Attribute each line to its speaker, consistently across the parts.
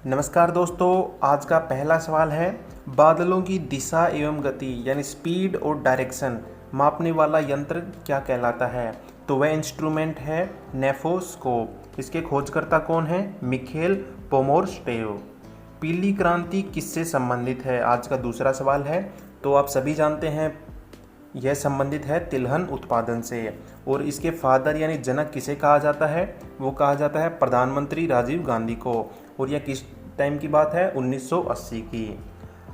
Speaker 1: नमस्कार दोस्तों, आज का पहला सवाल है बादलों की दिशा एवं गति यानी स्पीड और डायरेक्शन मापने वाला यंत्र क्या कहलाता है। तो वह इंस्ट्रूमेंट है नेफोस्कोप। इसके खोजकर्ता कौन है? मिखेल पोमोरस्टेव। पीली क्रांति किससे संबंधित है? आज का दूसरा सवाल है। तो आप सभी जानते हैं यह संबंधित है तिलहन उत्पादन से। और इसके फादर यानी जनक किसे कहा जाता है? वो कहा जाता है प्रधानमंत्री राजीव गांधी को। और यह किस टाइम की बात है? 1980 की।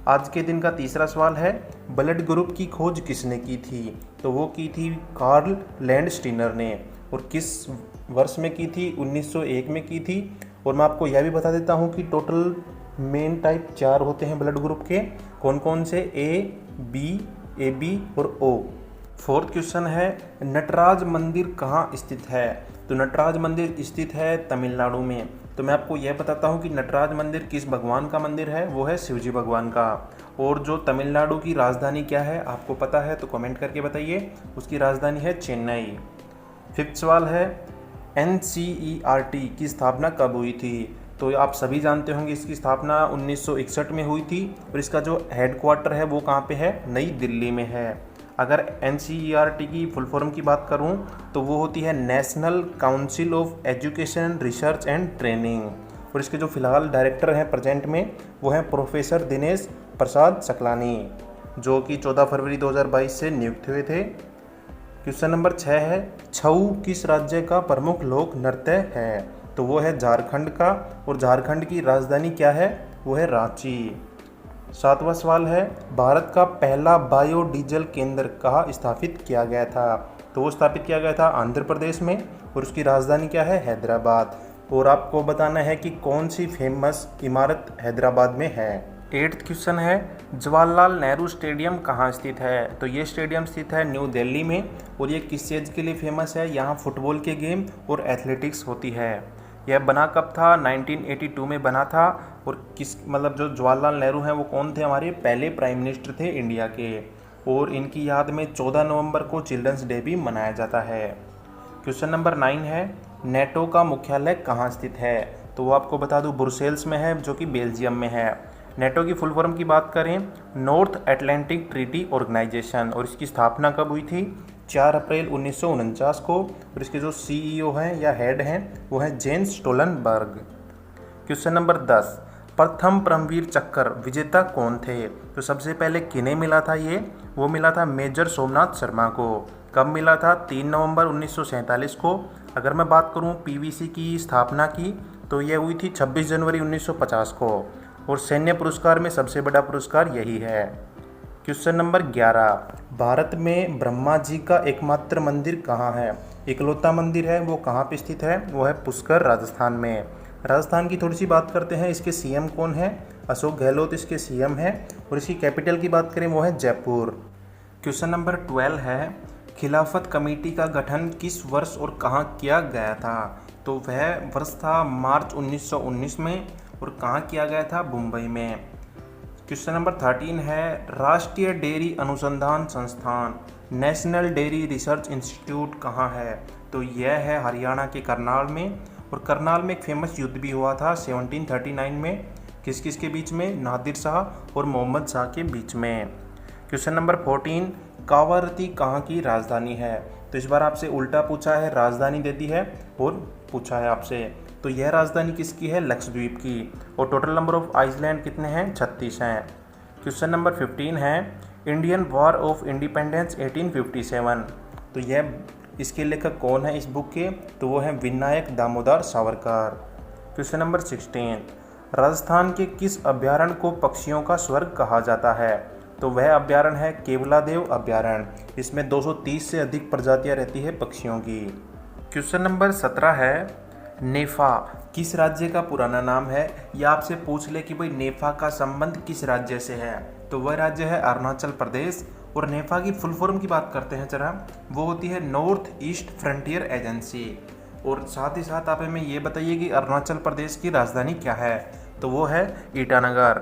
Speaker 1: आज के दिन का तीसरा सवाल है ब्लड ग्रुप की खोज किसने की थी? तो वो की थी कार्ल लैंडस्टीनर ने। और किस वर्ष में की थी? 1901 में की थी। और मैं आपको यह भी बता देता हूँ कि टोटल मेन टाइप 4 होते हैं ब्लड ग्रुप के। कौन कौन से? ए बी और ओ। फोर्थ क्वेश्चन है नटराज मंदिर कहाँ स्थित है? तो नटराज मंदिर स्थित है तमिलनाडु में। तो मैं आपको यह बताता हूँ कि नटराज मंदिर किस भगवान का मंदिर है? वो है शिवजी भगवान का। और जो तमिलनाडु की राजधानी क्या है आपको पता है तो कमेंट करके बताइए। उसकी राजधानी है चेन्नई। फिफ्थ सवाल है NCERT की स्थापना कब हुई थी? तो आप सभी जानते होंगे इसकी स्थापना 1961 में हुई थी। और इसका जो हेडक्वार्टर है वो कहाँ पे है? नई दिल्ली में है। अगर NCERT की फुल फॉर्म की बात करूं तो वो होती है national council of education research and training. और इसके जो फिलहाल डायरेक्टर हैं प्रेजेंट में वो हैं प्रोफेसर दिनेश प्रसाद सकलानी, जो कि 14 फरवरी 2022 से नियुक्त हुए थे। क्वेश्चन नंबर 6 है छऊ किस राज्य का प्रमुख लोक नृत्य है? तो वो है झारखंड का। और झारखंड की राजधानी क्या है? वो है रांची। सातवां सवाल है भारत का पहला बायोडीजल केंद्र कहाँ स्थापित किया गया था? तो वो स्थापित किया गया था आंध्र प्रदेश में। और उसकी राजधानी क्या है? हैदराबाद। और आपको बताना है कि कौन सी फेमस इमारत हैदराबाद में है। एट्थ क्वेश्चन है जवाहरलाल नेहरू स्टेडियम कहाँ स्थित है? तो ये स्टेडियम स्थित है न्यू दिल्ली में। और ये किस चीज़ के लिए फेमस है? यहाँ फुटबॉल के गेम और एथलेटिक्स होती है। यह बना कब था? 1982 में बना था। और किस जो जवाहरलाल नेहरू हैं वो कौन थे? हमारे पहले प्राइम मिनिस्टर थे इंडिया के। और इनकी याद में 14 नवंबर को चिल्ड्रंस डे भी मनाया जाता है। क्वेश्चन नंबर 9 है नेटो का मुख्यालय कहाँ स्थित है? तो वो आपको बता दूं ब्रुसेल्स में है, जो कि बेल्जियम में है। नेटो की फुल फॉर्म की बात करें नॉर्थ अटलांटिक ट्रीटी ऑर्गेनाइजेशन। और इसकी स्थापना कब हुई थी? 4 अप्रैल 1949 को। और इसके जो CEO हैं या हेड हैं वो हैं जेन्स स्टोलनबर्ग। क्वेश्चन नंबर 10 प्रथम परमवीर चक्र विजेता कौन थे? तो सबसे पहले किन्हें मिला था ये? वो मिला था मेजर सोमनाथ शर्मा को। कब मिला था? 3 नवंबर 1947 को। अगर मैं बात करूं PVC की स्थापना की तो यह हुई थी 26 जनवरी 1950 को। और सैन्य पुरस्कार में सबसे बड़ा पुरस्कार यही है। क्वेश्चन नंबर 11 भारत में ब्रह्मा जी का एकमात्र मंदिर कहाँ है? इकलौता मंदिर है वो कहाँ पे स्थित है? वो है पुष्कर, राजस्थान में। राजस्थान की थोड़ी सी बात करते हैं। इसके CM कौन है? अशोक गहलोत इसके CM है। और इसकी कैपिटल की बात करें वो है जयपुर। क्वेश्चन नंबर 12 है खिलाफत कमेटी का गठन किस वर्ष और कहाँ किया गया था? तो वह वर्ष था मार्च 1919 में। और कहाँ किया गया था? मुंबई में। क्वेश्चन नंबर 13 है राष्ट्रीय डेयरी अनुसंधान संस्थान नेशनल डेयरी रिसर्च इंस्टीट्यूट कहाँ है? तो यह है हरियाणा के करनाल में। और करनाल में एक फेमस युद्ध भी हुआ था 1739 में। किस किस के बीच में? नादिर शाह और मोहम्मद शाह के बीच में। क्वेश्चन नंबर 14 कावारती कहाँ की राजधानी है? तो इस बार आपसे उल्टा पूछा है, राजधानी दे दी है और पूछा है आपसे। तो यह राजधानी किसकी है? लक्षद्वीप की। और टोटल नंबर ऑफ आइलैंड कितने हैं? 36 हैं। क्वेश्चन नंबर 15 है इंडियन वॉर ऑफ इंडिपेंडेंस 1857। तो यह इसके लेखक कौन है इस बुक के? तो वो है विनायक दामोदर सावरकर। क्वेश्चन नंबर 16 राजस्थान के किस अभ्यारण्य को पक्षियों का स्वर्ग कहा जाता है? तो वह अभ्यारण्य है केवलादेव अभ्यारण्य। इसमें 230 से अधिक प्रजातियां रहती है पक्षियों की। क्वेश्चन नंबर 17 है नेफा किस राज्य का पुराना नाम है? या आपसे पूछ ले कि भाई नेफा का संबंध किस राज्य से है? तो वह राज्य है अरुणाचल प्रदेश। और नेफा की फुल फॉर्म की बात करते हैं जरा, वो होती है नॉर्थ ईस्ट फ्रंटियर एजेंसी। और साथ ही साथ आप हमें ये बताइए कि अरुणाचल प्रदेश की राजधानी क्या है? तो वो है Itanagar.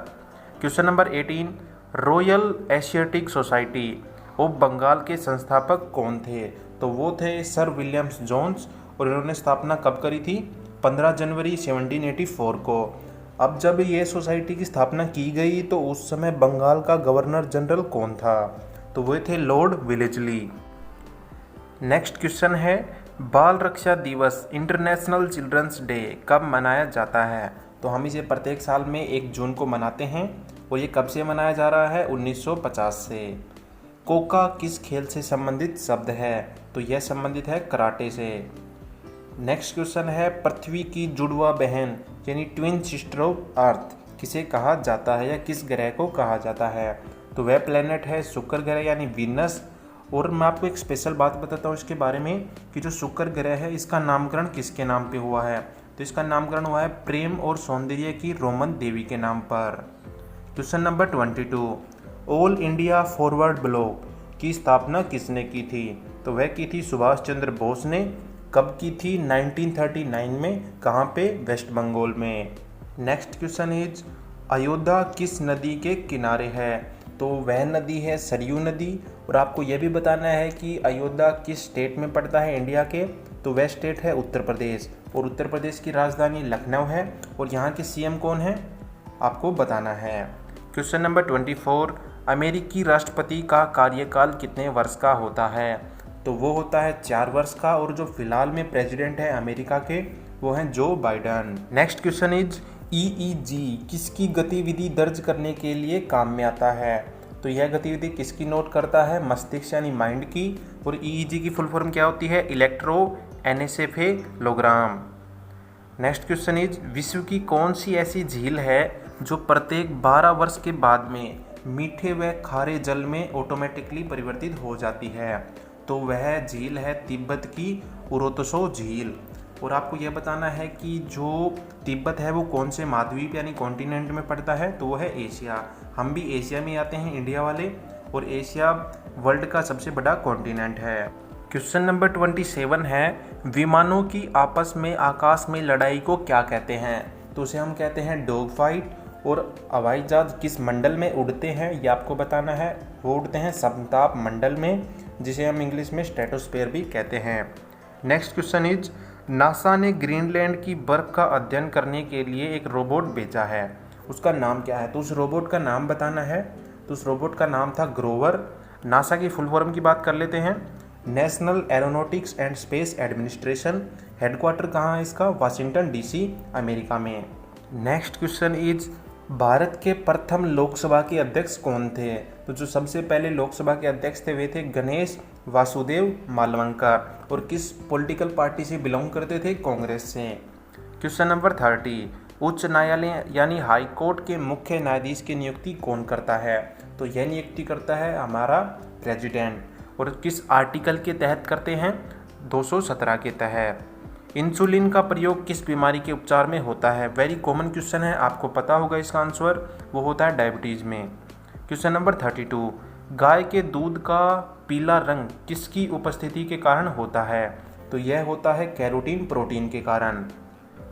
Speaker 1: Question number 18 Royal Asiatic Society of Bengal के संस्थापक कौन थे? तो वो थे सर विलियम्स जोन्स। और इन्होंने स्थापना कब करी थी? 15 जनवरी 1784 को। अब जब ये सोसाइटी की स्थापना की गई तो उस समय बंगाल का गवर्नर जनरल कौन था? तो वो थे लॉर्ड विलेजली। नेक्स्ट क्वेश्चन है, बाल रक्षा दिवस इंटरनेशनल चिल्ड्रंस डे कब मनाया जाता है? तो हम इसे प्रत्येक साल में 1 जून को मनाते हैं और ये कब से मनाया जा रहा है? 1950 से। कोका किस खेल से संबंधित शब्द है? तो यह संबंधित है कराटे से। नेक्स्ट क्वेश्चन है, पृथ्वी की जुड़वा बहन यानी ट्विन सिस्टर ऑफ अर्थ किसे कहा जाता है या किस ग्रह को कहा जाता है? तो वह प्लेनेट है शुक्र ग्रह यानी वीनस। और मैं आपको एक स्पेशल बात बताता हूँ इसके बारे में कि जो शुक्र ग्रह है इसका नामकरण किसके नाम पे हुआ है? तो इसका नामकरण हुआ है प्रेम और सौंदर्य की रोमन देवी के नाम पर। Question number 22, all India forward block की स्थापना किसने की थी? तो वह की थी सुभाष चंद्र बोस ने। कब की थी? 1939 में। कहाँ पे? वेस्ट बंगाल में। नेक्स्ट क्वेश्चन इज, अयोध्या किस नदी के किनारे है? तो वह नदी है सरयू नदी। और आपको यह भी बताना है कि अयोध्या किस स्टेट में पड़ता है इंडिया के? तो वह स्टेट है उत्तर प्रदेश और उत्तर प्रदेश की राजधानी लखनऊ है। और यहाँ के सीएम कौन है आपको बताना है। क्वेश्चन नंबर 24, अमेरिकी राष्ट्रपति का कार्यकाल कितने वर्ष का होता है? तो वो होता है 4 वर्ष का। और जो फिलहाल में प्रेसिडेंट है अमेरिका के वो हैं जो Biden. Next question is, EEG किसकी गतिविधि दर्ज करने के लिए काम में आता है? तो यह गतिविधि किसकी नोट करता है? मस्तिष्क यानी माइंड की। और EEG की फुल फॉर्म क्या होती है? इलेक्ट्रोएन्सेफेलोग्राम। नेक्स्ट क्वेश्चन इज, विश्व की कौन सी ऐसी झील है जो प्रत्येक 12 वर्ष के बाद में मीठे व खारे जल में ऑटोमेटिकली परिवर्तित हो जाती है? तो वह झील है तिब्बत की उरोत्सो झील। और आपको यह बताना है कि जो तिब्बत है वो कौन से महाद्वीप यानी कॉन्टिनेंट में पड़ता है? तो वो है एशिया। हम भी एशिया में आते हैं इंडिया वाले। और एशिया वर्ल्ड का सबसे बड़ा कॉन्टिनेंट है। क्वेश्चन नंबर 27 है, विमानों की आपस में आकाश में लड़ाई को क्या कहते हैं? तो उसे हम कहते हैं डॉग फाइट। और हवाई जहाज किस मंडल में उड़ते हैं ये आपको बताना है। वो उड़ते हैं समताप मंडल में, जिसे हम इंग्लिश में स्ट्रेटोस्फीयर भी कहते हैं। नेक्स्ट क्वेश्चन इज, नासा ने ग्रीनलैंड की बर्फ का अध्ययन करने के लिए एक रोबोट भेजा है, उसका नाम क्या है? तो उस रोबोट का नाम बताना है। तो उस रोबोट का नाम था ग्रोवर। नासा की फुल फॉर्म की बात कर लेते हैं, national aeronautics and space administration. Headquarter कहाँ है इसका? वाशिंगटन DC अमेरिका में। नेक्स्ट क्वेश्चन इज, भारत के प्रथम लोकसभा के अध्यक्ष कौन थे? तो जो सबसे पहले लोकसभा के अध्यक्ष थे वे थे गणेश वासुदेव मालवंकर। और किस पॉलिटिकल पार्टी से बिलोंग करते थे? कांग्रेस से। क्वेश्चन नंबर 30, उच्च न्यायालय यानी हाई कोर्ट के मुख्य न्यायाधीश की नियुक्ति कौन करता है? तो यह नियुक्ति करता है हमारा प्रेसिडेंट। और किस आर्टिकल के तहत करते हैं? 217 के तहत। इंसुलिन का प्रयोग किस बीमारी के उपचार में होता है? वेरी कॉमन क्वेश्चन है, आपको पता होगा इसका आंसर। वो होता है डायबिटीज़ में। क्वेश्चन नंबर 32, गाय के दूध का पीला रंग किसकी उपस्थिति के कारण होता है? तो यह होता है कैरोटीन प्रोटीन के कारण।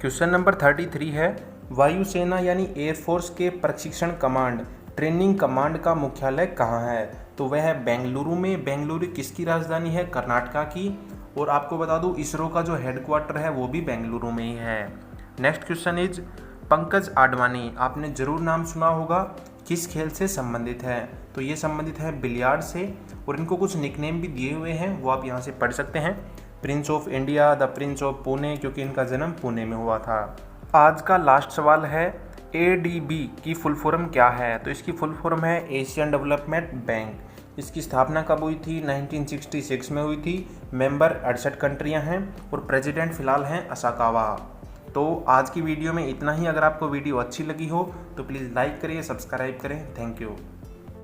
Speaker 1: क्वेश्चन नंबर 33 है, वायुसेना यानी एयरफोर्स के प्रशिक्षण कमांड ट्रेनिंग कमांड का मुख्यालय कहाँ है? तो वह है बेंगलुरु में। बेंगलुरु किसकी राजधानी है? कर्नाटका की। और आपको बता दूं इसरो का जो हेडक्वार्टर है वो भी बेंगलुरु में ही है। Next question is, Pankaj Advani आपने जरूर नाम सुना होगा, किस खेल से संबंधित है? तो ये संबंधित है बिलियार्ड से। और इनको कुछ निकनेम भी दिए हुए हैं, वो आप यहाँ से पढ़ सकते हैं। Prince of India, the Prince of Pune, क्योंकि इनका जन्म पुणे में हुआ था। आज का लास्ट सवाल है, ADB की फुल फॉर्म क्या है? तो इसकी फुल फॉर्म है एशियन डेवलपमेंट बैंक। इसकी स्थापना कब हुई थी? 1966 में हुई थी। मेंबर 68 कंट्रियां हैं और प्रेसिडेंट फिलहाल हैं असाकावा। तो आज की वीडियो में इतना ही। अगर आपको वीडियो अच्छी लगी हो तो प्लीज़ लाइक करिए, सब्सक्राइब करें। Thank you.